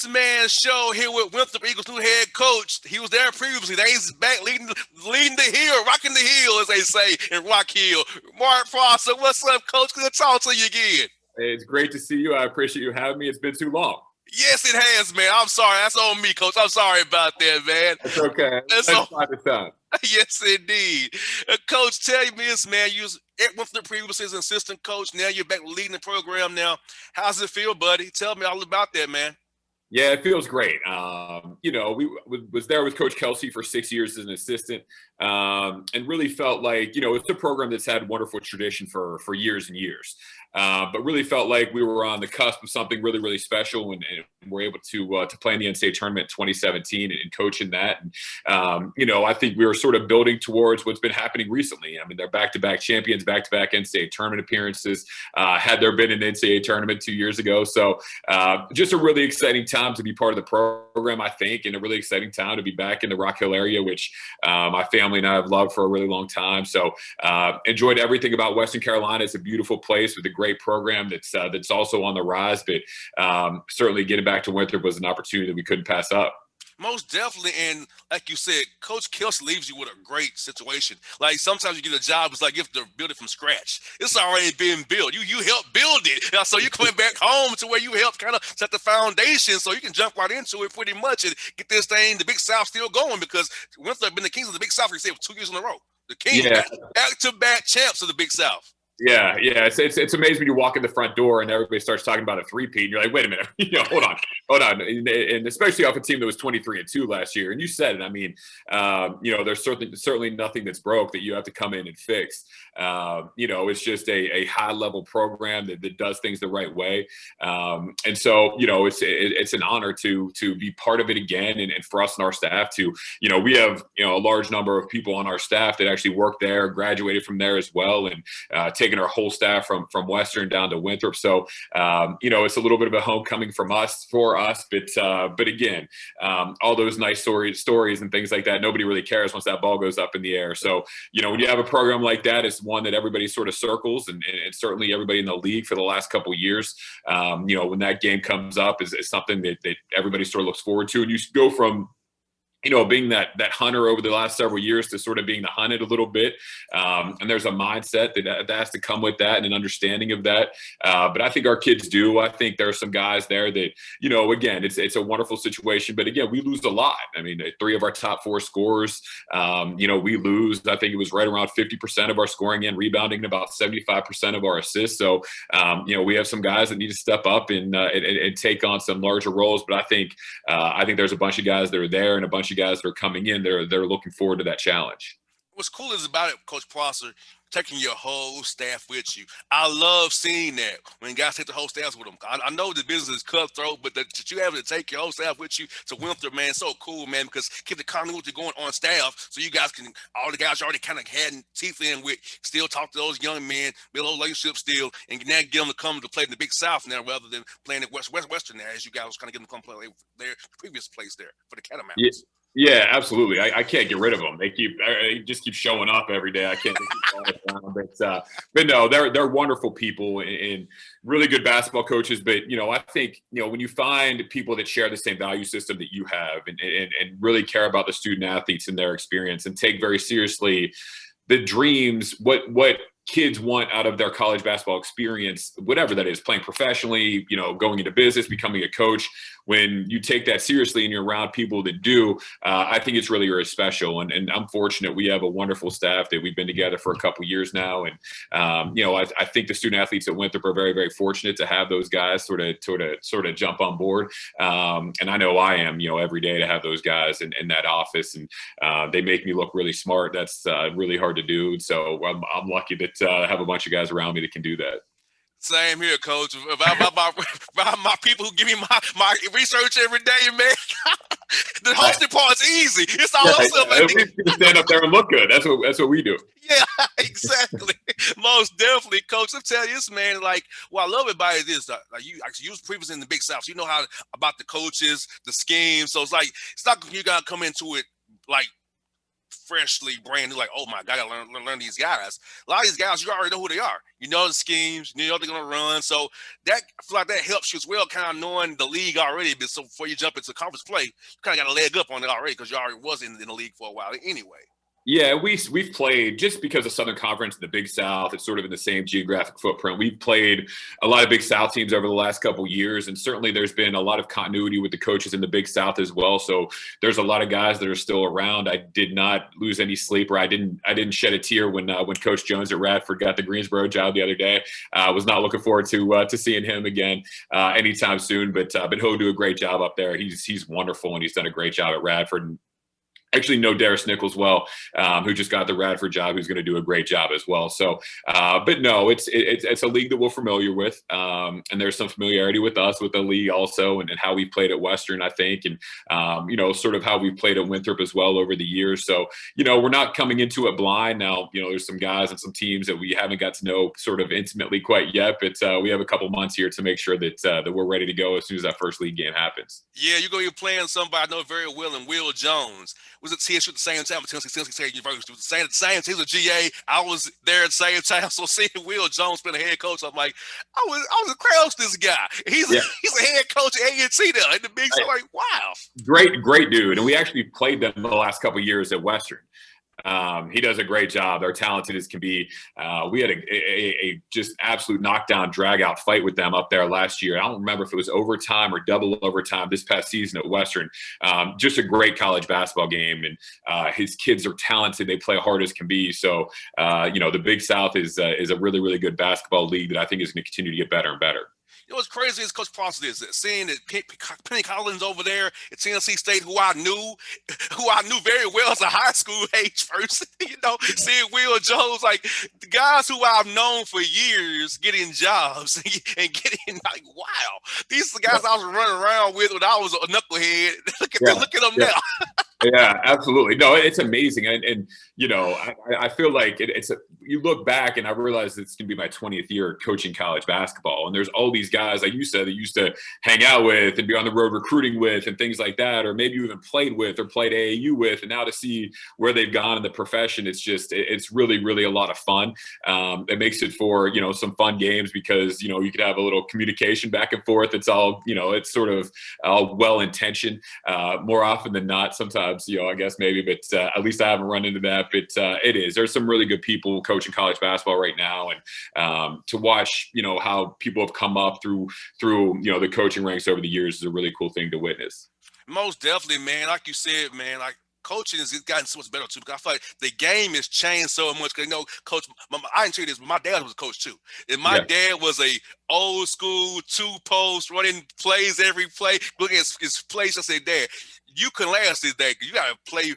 Bossman show here with Winthrop Eagles new head coach. He was there previously. Now he's back leading the hill, rocking the hill, as they say in Rock Hill. Mark Prosser, what's up, coach? Good to talk to you again. Hey, it's great to see you. I appreciate you having me. It's been too long. Yes, it has, man. I'm sorry. That's on me, coach. I'm sorry about that, man. It's okay. It's on time. Yes, indeed. Coach, tell me this, man. You was at Winthrop previously as an assistant coach. Now you're back leading the program now. How's it feel, buddy? Tell me all about that, man. Yeah, it feels great. We was there with Coach Kelsey for 6 years as an assistant, and really felt like, it's a program that's had wonderful tradition for years and years. But really felt like we were on the cusp of something really, really special, and we're able to play in the NCAA tournament in 2017 and coach in that. And, I think we were sort of building towards what's been happening recently. I mean, they're back-to-back champions, back-to-back NCAA tournament appearances. Had there been an NCAA tournament 2 years ago. So just a really exciting time to be part of the program, I think, and a really exciting time to be back in the Rock Hill area, which my family and I have loved for a really long time. So enjoyed everything about Western Carolina. It's a beautiful place with a great program that's also on the rise, but certainly getting back to Winthrop was an opportunity that we couldn't pass up. Most definitely, and like you said, Coach Kelsey leaves you with a great situation. Like sometimes you get a job, it's like you have to build it from scratch. It's already been built. You helped build it. So you're coming back home to where you helped kind of set the foundation so you can jump right into it pretty much and get this thing, the Big South, still going, because Winthrop been the Kings of the Big South, you said, 2 years in a row. The Kings, back-to-back champs of the Big South. Yeah. It's amazing when you walk in the front door and everybody starts talking about a three-peat, and you're like, wait a minute, hold on. And especially off a team that was 23-2 last year. And you said it. I mean, there's certainly nothing that's broke that you have to come in and fix. It's just a high-level program that does things the right way. And so, it's an honor to be part of it again, and for us and our staff to, we have, a large number of people on our staff that actually work there, graduated from there as well, and taking our whole staff from Western down to Winthrop. So, it's a little bit of a homecoming for us, but again, all those nice stories and things like that, nobody really cares once that ball goes up in the air. So, when you have a program like that, it's one that everybody sort of circles, and certainly everybody in the league for the last couple of years, when that game comes up is something that everybody sort of looks forward to. And you go from being that hunter over the last several years to sort of being the hunted a little bit. And there's a mindset that has to come with that and an understanding of that. But I think our kids do. I think there are some guys there that, again, it's a wonderful situation. But again, we lose a lot. I mean, 3 of our top 4 scorers, we lose. I think it was right around 50% of our scoring and rebounding and about 75% of our assists. So, we have some guys that need to step up and take on some larger roles. But I think there's a bunch of guys that are there and a bunch of guys that are coming in. They're looking forward to that challenge. What's cool is about it, Coach Prosser, taking your whole staff with you. I love seeing that when guys take the whole staff with them. I know the business is cutthroat, but that you have to take your whole staff with you to Winthrop, man, so cool, man, because keep the continuity going on staff so you guys can, all the guys you already kind of had teeth in with, still talk to those young men, build those relationships still, and now get them to come to play in the Big South now rather than playing at Western now, as you guys kind of get them to come play their previous place there for the Catamounts. Yeah, absolutely. I can't get rid of them. They just keep showing up every day. I can't keep down. But no, they're wonderful people and really good basketball coaches. But I think when you find people that share the same value system that you have and really care about the student athletes and their experience and take very seriously the dreams, what kids want out of their college basketball experience, whatever that is, playing professionally, going into business, becoming a coach. When you take that seriously and you're around people that do, I think it's really, really special. And I'm fortunate we have a wonderful staff that we've been together for a couple of years now. And, I think the student athletes at Winthrop are very, very fortunate to have those guys sort of jump on board. And I know I am, every day to have those guys in that office, and they make me look really smart. That's really hard to do. So I'm lucky that have a bunch of guys around me that can do that. Same here, Coach. My people who give me my research every day, man. The hosting part's easy. It's all us. Stand up there and look good. That's what we do. Yeah, exactly. Most definitely, Coach. I'm telling you this, man. Like, what I love about it is like you was previously in the Big South, so you know how about the coaches, the schemes. So it's not you gotta come into it like freshly brand new, like, oh my God, I gotta learn these guys. A lot of these guys, you already know who they are. You know the schemes, you know they're gonna run. So that, I feel like that helps you as well, kind of knowing the league already. But so before you jump into conference play, you kind of got a leg up on it already because you already was in the league for a while anyway. Yeah, we've played just because of Southern Conference and the Big South. It's sort of in the same geographic footprint. We've played a lot of Big South teams over the last couple of years, and certainly there's been a lot of continuity with the coaches in the Big South as well. So there's a lot of guys that are still around. I did not lose any sleep, or I didn't shed a tear when Coach Jones at Radford got the Greensboro job the other day. I was not looking forward to seeing him again anytime soon, but he'll do a great job up there. He's wonderful, and he's done a great job at Radford. Actually know Darius Nichols well, who just got the Radford job, who's going to do a great job as well. So, but no, it's a league that we're familiar with, and there's some familiarity with us, with the league also, and how we played at Western, I think, and sort of how we played at Winthrop as well over the years. So, we're not coming into it blind. Now, there's some guys and some teams that we haven't got to know sort of intimately quite yet, but we have a couple months here to make sure that we're ready to go as soon as that first league game happens. Yeah, you're going to be playing somebody I know very well, and Will Jones was at TSU at the same time at Tennessee State University. At the same he was a GA. I was there at the same time. So seeing Will Jones being a head coach, I'm like, I was across this guy. He's a head coach at A&T there in the Big South. Like, wow. Great dude. And we actually played them the last couple of years at Western. He does a great job. They're talented as can be. We had a just absolute knockdown, drag out fight with them up there last year. I don't remember if it was overtime or double overtime this past season at Western. Just a great college basketball game, and his kids are talented. They play hard as can be. So, the Big South is a really, really good basketball league that I think is going to continue to get better and better. What's crazy is Coach Prosser is that seeing that Penny Collins over there at Tennessee State, who I knew very well as a high school age person, seeing Will Jones, like the guys who I've known for years getting jobs and getting like, wow, these are the guys I was running around with when I was a knucklehead. Look at them now. Yeah, absolutely. No, it's amazing. And I feel like you look back and I realize it's going to be my 20th year coaching college basketball. And there's all these guys, like you said, that used to hang out with and be on the road recruiting with and things like that, or maybe you even played with or played AAU with. And now to see where they've gone in the profession, it's really, really a lot of fun. It makes it for, some fun games because, you could have a little communication back and forth. It's all, it's sort of all well-intentioned more often than not. Sometimes, I guess maybe, but at least I haven't run into that. But there's some really good people coaching college basketball right now, and to watch, how people have come up through the coaching ranks over the years is a really cool thing to witness. Most definitely, man. Like you said, man, like coaching has gotten so much better too, because I feel like the game has changed so much. Because Coach, I didn't tell you this, but my dad was a coach too, and my dad was a old school 2-post running plays every play. Looking at his plays, I said, Dad, you can last this day because you got to play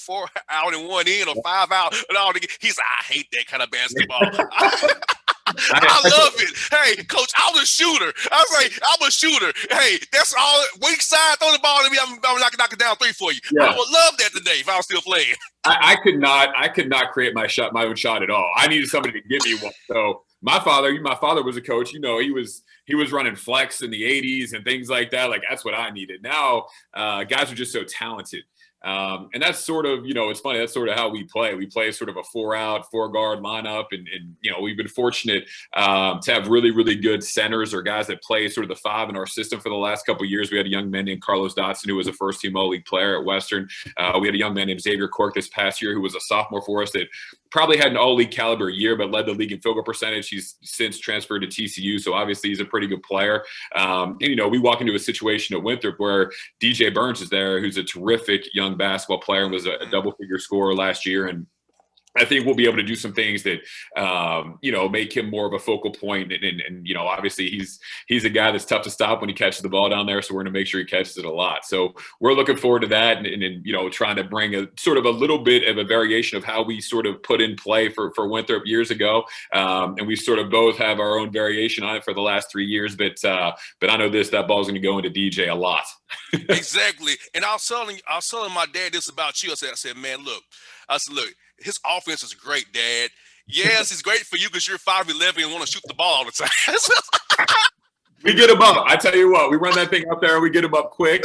4 out and 1 in or 5 out and all. He's like, I hate that kind of basketball. I love it. Hey, Coach, I was a shooter. I was like, I'm a shooter. Hey, that's all. Weak side, throw the ball to me. I'm knock it down 3 for you. Yeah. I would love that today if I was still playing. I could not create my own shot at all. I needed somebody to give me one. So my father was a coach. He was running flex in the 80s and things like that. Like that's what I needed. Now guys are just so talented. And that's sort of, it's funny. That's sort of how we play. We play sort of a 4-out, 4-guard lineup. And we've been fortunate to have really, really good centers or guys that play sort of the 5 in our system for the last couple of years. We had a young man named Carlos Dotson, who was a first-team All-League player at Western. We had a young man named Xavier Cork this past year, who was a sophomore for us that probably had an All-League caliber year, but led the league in field goal percentage. He's since transferred to TCU, so obviously he's a pretty good player. And, we walk into a situation at Winthrop where DJ Burns is there, who's a terrific young basketball player and was a double-figure scorer last year. And I think we'll be able to do some things that, make him more of a focal point. And obviously he's a guy that's tough to stop when he catches the ball down there. So we're going to make sure he catches it a lot. So we're looking forward to that and trying to bring a sort of a little bit of a variation of how we sort of put in play for Winthrop years ago. And we sort of both have our own variation on it for the last 3 years. But I know that ball's going to go into DJ a lot. Exactly. And I was telling my dad this about you. I said, man, look, his offense is great, Dad. Yes, it's great for you because you're 5'11" and want to shoot the ball all the time. We get them up. I tell you what, we run that thing up there and we get them up quick.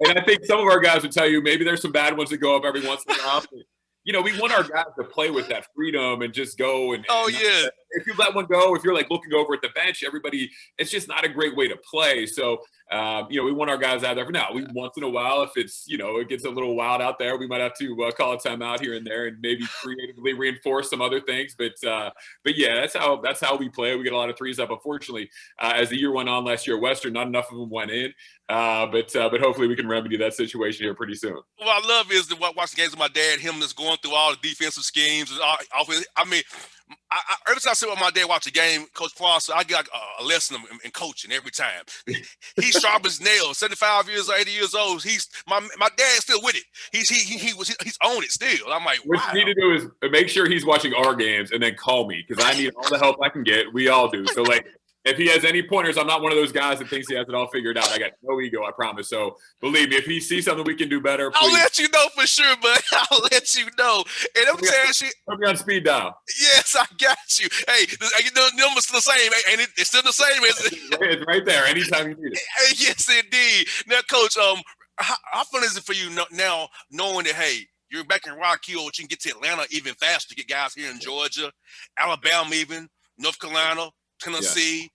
And I think some of our guys would tell you maybe there's some bad ones that go up every once in a while. You know, we want our guys to play with that freedom and just go. And yeah. If you let one go, if you're like looking over at the bench, everybody, it's just not a great way to play. So, you know, we want our guys out there. Now, once in a while, if it's, you know, it gets a little wild out there, we might have to call a timeout here and there and maybe creatively reinforce some other things. But yeah, that's how we play. We get a lot of threes up. Unfortunately, as the year went on last year at Western, not enough of them went in. But hopefully we can remedy that situation here pretty soon. What I love is to watch the games with my dad, him just going through all the defensive schemes. And I mean, every time I sit with my dad watch a game, Coach Prosser, I get a lesson in coaching every time. He's sharp as nails, 75 years, 80 years old. He's my dad's still with it. He's on it still. I'm like, what you need to do is make sure he's watching our games and then call me because I need all the help I can get. We all do. So like, if he has any pointers, I'm not one of those guys that thinks he has it all figured out. I got no ego, I promise. So believe me, if he sees something we can do better, please. I'll let you know for sure, but I'll let you know. And I'm saying, put me on speed dial. Yes, I got you. Hey, the number's still the same, ain't it? It's still the same, isn't it? It's right there anytime you need it. Yes, indeed. Now, Coach, how fun is it for you now knowing that, hey, you're back in Rock Hill, but you can get to Atlanta even faster to get guys here in Georgia, Alabama even, North Carolina, Tennessee,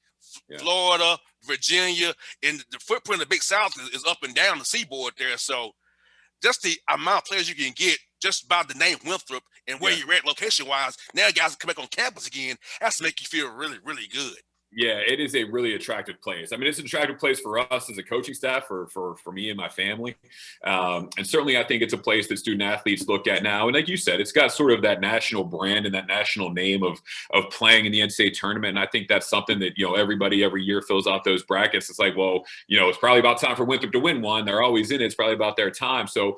Florida, Virginia, and the footprint of the Big South is up and down the seaboard there. So just the amount of players you can get just by the name Winthrop and where you're at location-wise, now guys come back on campus again, that's to make you feel really, really good. Yeah, it is a really attractive place. I mean, it's an attractive place for us as a coaching staff, for me and my family. And certainly I think it's a place that student athletes look at now. And like you said, it's got sort of that national brand and that national name of playing in the NCAA tournament. And I think that's something that, you know, everybody every year fills out those brackets. It's like, well, you know, it's probably about time for Winthrop to win one. They're always in it. It's probably about their time. So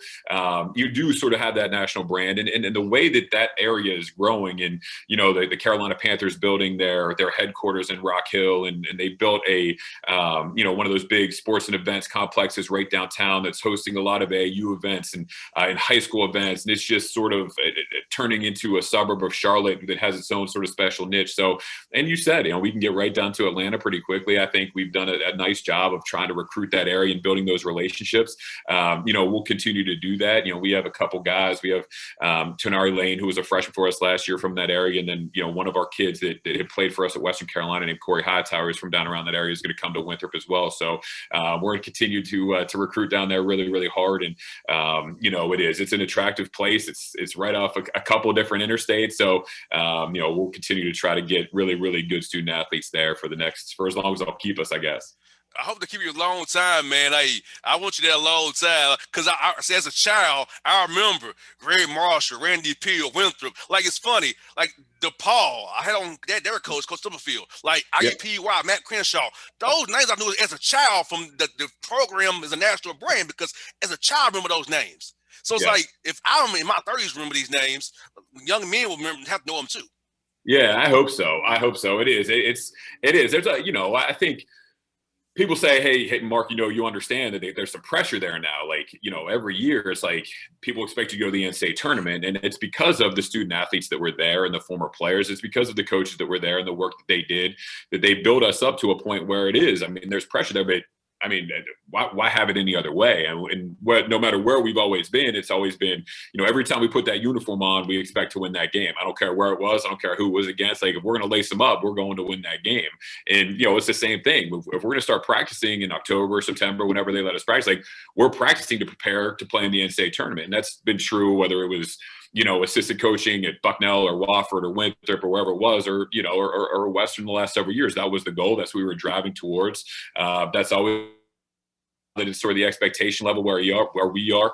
you do sort of have that national brand. And the way that area is growing and, you know, the Carolina Panthers building their headquarters in Rock Hill, and they built a you know, one of those big sports and events complexes right downtown that's hosting a lot of AAU events and high school events, and it's just sort of turning into a suburb of Charlotte that has its own sort of special niche. So, and you said, you know, we can get right down to Atlanta pretty quickly. I think we've done a nice job of trying to recruit that area and building those relationships. You know, we'll continue to do that. You know, we have a couple guys. We have Tenari Lane, who was a freshman for us last year from that area, and then, you know, one of our kids that had played for us at Western Carolina named Corey Hightower is from down around that area, is going to come to Winthrop as well. So we're going to continue to recruit down there really, really hard. And you know, it's an attractive place. It's right off a couple of different interstates. So you know, we'll continue to try to get really, really good student athletes there for as long as they'll keep us, I guess. I hope to keep you a long time, man. I want you there a long time because I as a child, I remember Greg Marshall, Randy Peel, Winthrop. Like, it's funny, like DePaul. I had on that Derek Coach Stubblefield, like IUPUI, Matt Crenshaw. Those names I knew as a child from the program as a national brand because as a child, I remember those names. So it's like, if I'm in my 30s remember these names, young men will have to know them too. Yeah, I hope so. It is. It is. There's a, you know, I think people say, hey, Mark, you know, you understand that there's some pressure there now. Like, you know, every year it's like people expect you to go to the NCAA tournament, and it's because of the student athletes that were there and the former players. It's because of the coaches that were there and the work that they did, that they built us up to a point where it is. I mean, there's pressure there, but I mean, why have it any other way? And no matter where we've always been, it's always been, you know, every time we put that uniform on, we expect to win that game. I don't care where it was. I don't care who it was against. Like, if we're going to lace them up, we're going to win that game. And, you know, it's the same thing. If we're going to start practicing in October, September, whenever they let us practice, like, we're practicing to prepare to play in the NCAA tournament. And that's been true whether it was, you know, assistant coaching at Bucknell or Wofford or Winthrop or wherever it was, or, you know, or Western the last several years. That was the goal. That's what we were driving towards. That's always that is sort of the expectation level where we are.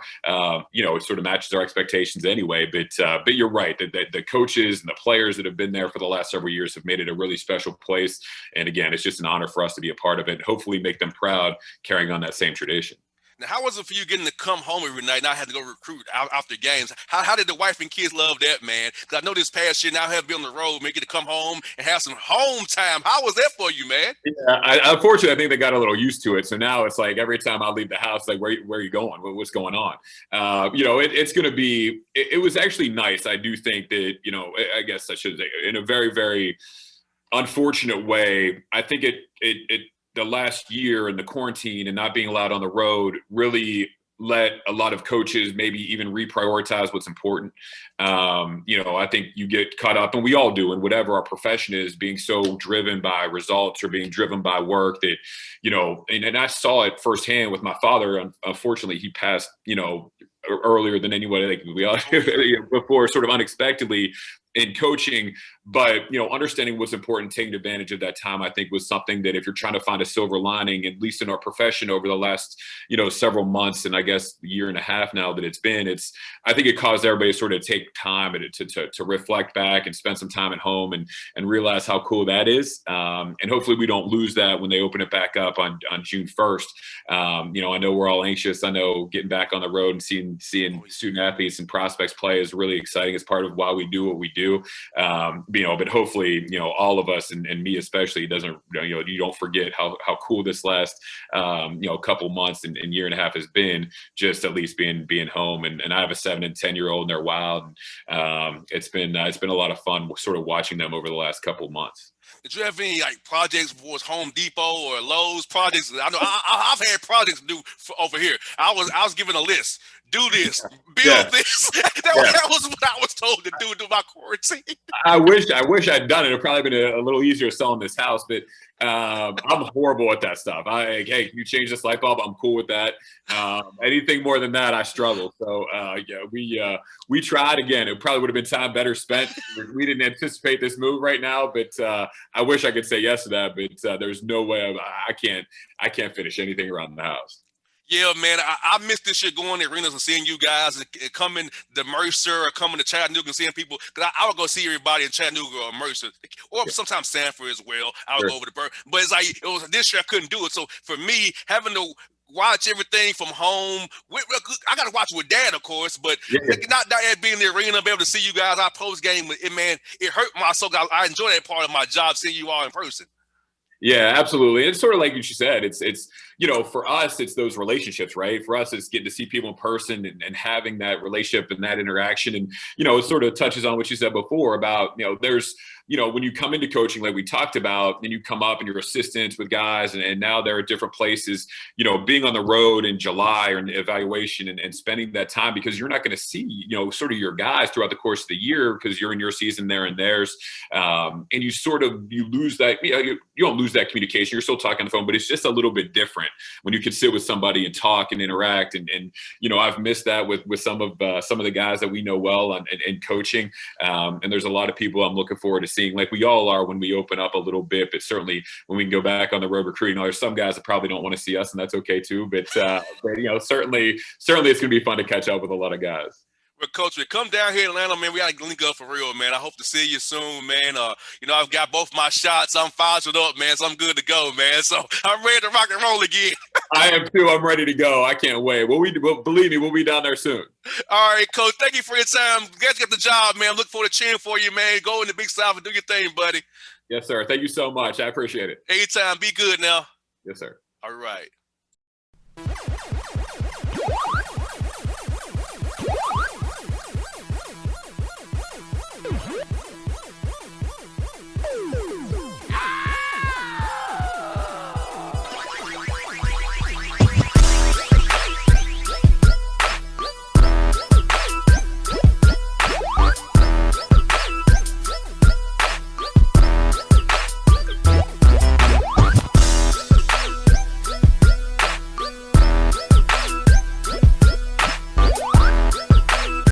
You know, it sort of matches our expectations anyway. But you're right that the coaches and the players that have been there for the last several years have made it a really special place. And again, it's just an honor for us to be a part of it. Hopefully, make them proud, carrying on that same tradition. Now, how was it for you getting to come home every night and not have to go recruit after games? How did the wife and kids love that, man? Because I know this past year now have been on the road, making to come home and have some home time. How was that for you, man? Yeah, unfortunately, I think they got a little used to it. So now it's like every time I leave the house, like, where are you going? What's going on? You know, it's going to be – it was actually nice. I do think that, you know, I guess I should say, in a very, very unfortunate way, I think it the last year and the quarantine and not being allowed on the road really let a lot of coaches maybe even reprioritize what's important. I think you get caught up, and we all do, in whatever our profession is, being so driven by results or being driven by work that, and I saw it firsthand with my father. Unfortunately, he passed, earlier than anyone, like we all before, sort of unexpectedly in coaching. But understanding what's important, taking advantage of that time, I think was something that if you're trying to find a silver lining, at least in our profession over the last several months, and I guess a year and a half now that I think it caused everybody to sort of take time to reflect back and spend some time at home and realize how cool that is. And hopefully we don't lose that when they open it back up on June 1st. I know we're all anxious. I know getting back on the road and seeing student athletes and prospects play is really exciting. It's part of why we do what we do. But hopefully, all of us and me especially you don't forget how cool this last, couple months and year and a half has been, just at least being home. And I have a 7 and 10-year-old, and they're wild. It's been a lot of fun sort of watching them over the last couple of months. Did you have any projects towards Home Depot or Lowe's projects? I know I've had projects to do over here. I was given a list. Do this, build this. That was what I was told to do my quarantine. I wish I'd done it. It'd probably been a little easier selling this house, but I'm horrible at that stuff. Hey, can you change this light bulb? I'm cool with that. Anything more than that, I struggle. So we tried again. It probably would have been time better spent. We didn't anticipate this move right now, but I wish I could say yes to that. But there's no way I can't finish anything around the house. Yeah, man, I miss this shit, going to arenas and seeing you guys and coming to Mercer or coming to Chattanooga and seeing people. Because I would go see everybody in Chattanooga or Mercer, or sometimes Sanford as well. I would go over to Burr. But it's like, it was this year I couldn't do it. So for me, having to watch everything from home, I got to watch with Dad, of course, but not being in the arena, be able to see you guys, our post game, it hurt my soul. I enjoy that part of my job, seeing you all in person. Yeah, absolutely. It's sort of like you said, it's for us, it's those relationships, right? For us, it's getting to see people in person and having that relationship and that interaction. And, it sort of touches on what you said before about, there's, when you come into coaching, like we talked about, and you come up and you're assistants with guys, and now they're at different places, being on the road in July or in evaluation and spending that time, because you're not going to see, sort of your guys throughout the course of the year, because you're in your season, they're in theirs. And you lose that, you don't lose that communication. You're still talking on the phone, but it's just a little bit different when you can sit with somebody and talk and interact. And I've missed that with some of the guys that we know well and coaching. And there's a lot of people I'm looking forward to seeing, like we all are when we open up a little bit. But certainly when we can go back on the road recruiting, there's some guys that probably don't want to see us, and that's okay too. But certainly it's going to be fun to catch up with a lot of guys. Well, Coach, we come down here in Atlanta, man. We got to link up for real, man. I hope to see you soon, man. I've got both my shots. I'm fired up, man, so I'm good to go, man. So I'm ready to rock and roll again. I am too. I'm ready to go. I can't wait. Believe me, we'll be down there soon. All right, Coach. Thank you for your time. Glad you got the job, man. Look forward to cheering for you, man. Go in the Big South and do your thing, buddy. Yes, sir. Thank you so much. I appreciate it. Anytime. Be good now. Yes, sir. All right.